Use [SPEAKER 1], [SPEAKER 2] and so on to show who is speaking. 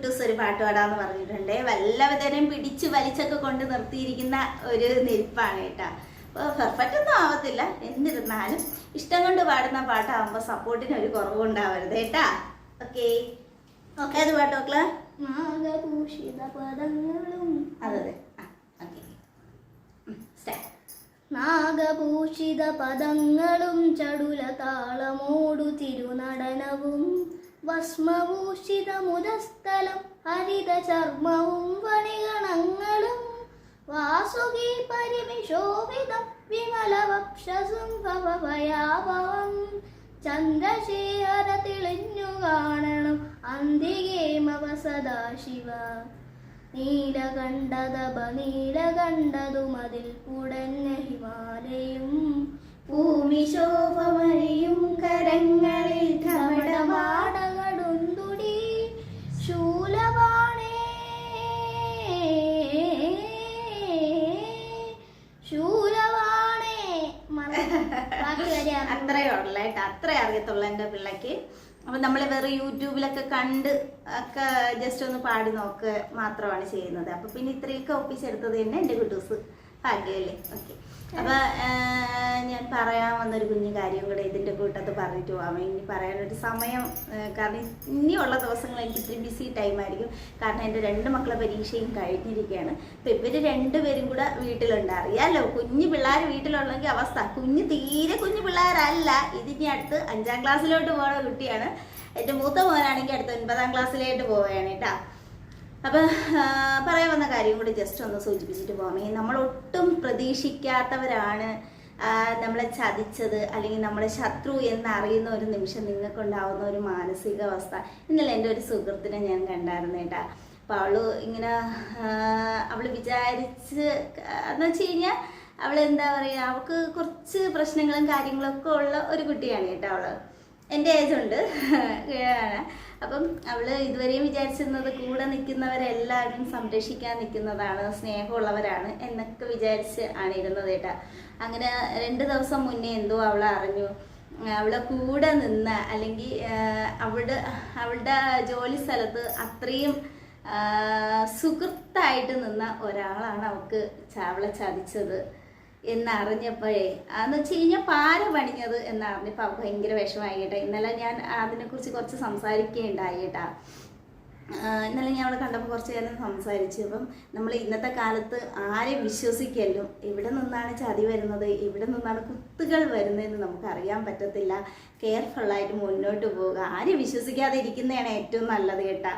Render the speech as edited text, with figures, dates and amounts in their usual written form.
[SPEAKER 1] കുട്ടൂസ് ഒരു പാട്ട് പാടാന്ന് പറഞ്ഞിട്ടുണ്ട്. വല്ലവതരം പിടിച്ചു വലിച്ചൊക്കെ കൊണ്ട് നിർത്തിയിരിക്കുന്ന ഒരു നിൽപ്പാണ് കേട്ടാ. അപ്പോൾ പെർഫെക്റ്റ് ഒന്നും ആവത്തില്ല, എന്നിരുന്നാലും ഇഷ്ടം കൊണ്ട് പാടുന്ന പാട്ടാകുമ്പോൾ സപ്പോർട്ടിന് ഒരു കുറവുണ്ടാവരുത് കേട്ടാ. ഓക്കെ, ഏത് പാട്ട് മക്കളെ? അതെ,
[SPEAKER 2] നാഗഭൂഷിത പദങ്ങളും ചടുല താളമോടു തിരുനടനവും ഭസ്മഭൂഷിത മുദസ്ഥലം ഹരിത ചർമ്മവും വണിഗണങ്ങളും വാസുകി പരിമിശോഭിതം വിമല വക്ഷസും ഭവഭയാഭവം ചന്ദ്രശേഖര തെളിഞ്ഞു കാണണം അന്തികേമവ സദാശിവ നീലകണ്ഠതപ നീലകണ്ഠതുമതിൽ പുടഞ്ഞ ഹിമാലയം ഭൂമി ശോഭമരിയും കരങ്ങളിൽ ധമടമാടകടുന്തുടി ശൂലവാണേ ശൂലവാണേ.
[SPEAKER 1] അത്രയേ ഉള്ളു കേട്ടോ, അത്രേ അറിയത്തുള്ളൂ എൻ്റെ പിള്ളക്ക്. അപ്പം നമ്മൾ വേറെ യൂട്യൂബിലൊക്കെ കണ്ട് ഒക്കെ ജസ്റ്റ് ഒന്ന് പാടി നോക്കുക മാത്രമാണ് ചെയ്യുന്നത്. അപ്പം പിന്നെ ഇത്രയൊക്കെ ഒപ്പിച്ചെടുത്തത് തന്നെ എൻ്റെ കുട്ടൂസ് ഭാഗ്യമല്ലേ. ഓക്കെ, അപ്പം ഞാൻ പറയാൻ വന്നൊരു കുഞ്ഞു കാര്യം കൂടെ ഇതിൻ്റെ കൂട്ടത്ത് പറഞ്ഞിട്ട് പോകാം. ഇനി പറയാനൊരു സമയം, കാരണം ഇനിയുള്ള ദിവസങ്ങൾ എനിക്ക് ഇത്തിരി ബിസി ടൈമായിരിക്കും. കാരണം എൻ്റെ 2 മക്കളെ പരീക്ഷയും കഴിഞ്ഞിരിക്കുകയാണ്. അപ്പം ഇവർ 2 പേരും കൂടെ വീട്ടിലുണ്ട്. അറിയാമല്ലോ, കുഞ്ഞു പിള്ളേർ വീട്ടിലുള്ളെങ്കിൽ അവസ്ഥ. തീരെ കുഞ്ഞു പിള്ളേരല്ല. ഇതിനി അടുത്ത് 5ാം ക്ലാസ്സിലോട്ട് പോകുന്ന കുട്ടിയാണ്. എൻ്റെ മൂത്ത മോനാണെങ്കിൽ അടുത്ത് 9ാം ക്ലാസ്സിലോട്ട് പോവുകയാണ് കേട്ടോ. അപ്പം പറയാൻ വന്ന കാര്യം കൂടി ജസ്റ്റ് ഒന്ന് സൂചിപ്പിച്ചിട്ട് പോകാമേ. നമ്മൾ ഒട്ടും പ്രതീക്ഷിക്കാത്തവരാണ് നമ്മളെ ചതിച്ചത്, അല്ലെങ്കിൽ നമ്മളെ ശത്രു എന്നറിയുന്ന ഒരു നിമിഷം നിങ്ങൾക്കുണ്ടാവുന്ന ഒരു മാനസികാവസ്ഥ. ഇന്നലെ എൻ്റെ ഒരു സുഹൃത്തിനെ ഞാൻ കണ്ടായിരുന്നു കേട്ടാ. അപ്പോൾ അവൾ വിചാരിച്ച് എന്ന് വെച്ച് കഴിഞ്ഞാൽ അവളെന്താ പറയുക, അവൾക്ക് കുറച്ച് പ്രശ്നങ്ങളും കാര്യങ്ങളൊക്കെ ഉള്ള ഒരു കുട്ടിയാണ് കേട്ടോ. അവള് എൻ്റെ ഏജുണ്ട്. അപ്പം അവള് ഇതുവരെയും വിചാരിച്ചിരുന്നത് കൂടെ നിൽക്കുന്നവരെല്ലാവരും സംരക്ഷിക്കാൻ നിൽക്കുന്നതാണ്, സ്നേഹമുള്ളവരാണ് എന്നൊക്കെ വിചാരിച്ച് ആണ് ഇരുന്നത് കേട്ടാ. അങ്ങനെ 2 ദിവസം മുന്നേ എന്തോ അവൾ അറിഞ്ഞു, അവളെ കൂടെ നിന്ന അല്ലെങ്കിൽ അവളുടെ ജോലി സ്ഥലത്ത് അത്രയും സുഹൃത്തായിട്ട് നിന്ന ഒരാളാണ് അവളെ ചതിച്ചത് എന്നറിഞ്ഞപ്പോഴേ, എന്ന് വെച്ച് കഴിഞ്ഞാൽ പാര പണിഞ്ഞത് എന്നറിഞ്ഞപ്പോൾ അവൾക്ക് ഭയങ്കര വിഷമമായി കേട്ടോ. ഇന്നലെ ഞാൻ അതിനെക്കുറിച്ച് കുറച്ച് സംസാരിക്കുകയുണ്ടായി കേട്ടാ. ഇന്നലെ ഞാൻ അവളെ കണ്ടപ്പോൾ കുറച്ച് നേരം സംസാരിച്ചു. അപ്പം നമ്മൾ ഇന്നത്തെ കാലത്ത് ആരെ വിശ്വസിക്കല്ലോ, ഇവിടെ നിന്നാണ് ചതി വരുന്നത്, ഇവിടെ നിന്നാണ് കുത്തുകൾ വരുന്നതെന്ന് നമുക്ക് അറിയാൻ പറ്റത്തില്ല. കെയർഫുള്ളായിട്ട് മുന്നോട്ട് പോവുക. ആരെ വിശ്വസിക്കാതെ ഇരിക്കുന്നതാണ് ഏറ്റവും നല്ലത് കേട്ടാ.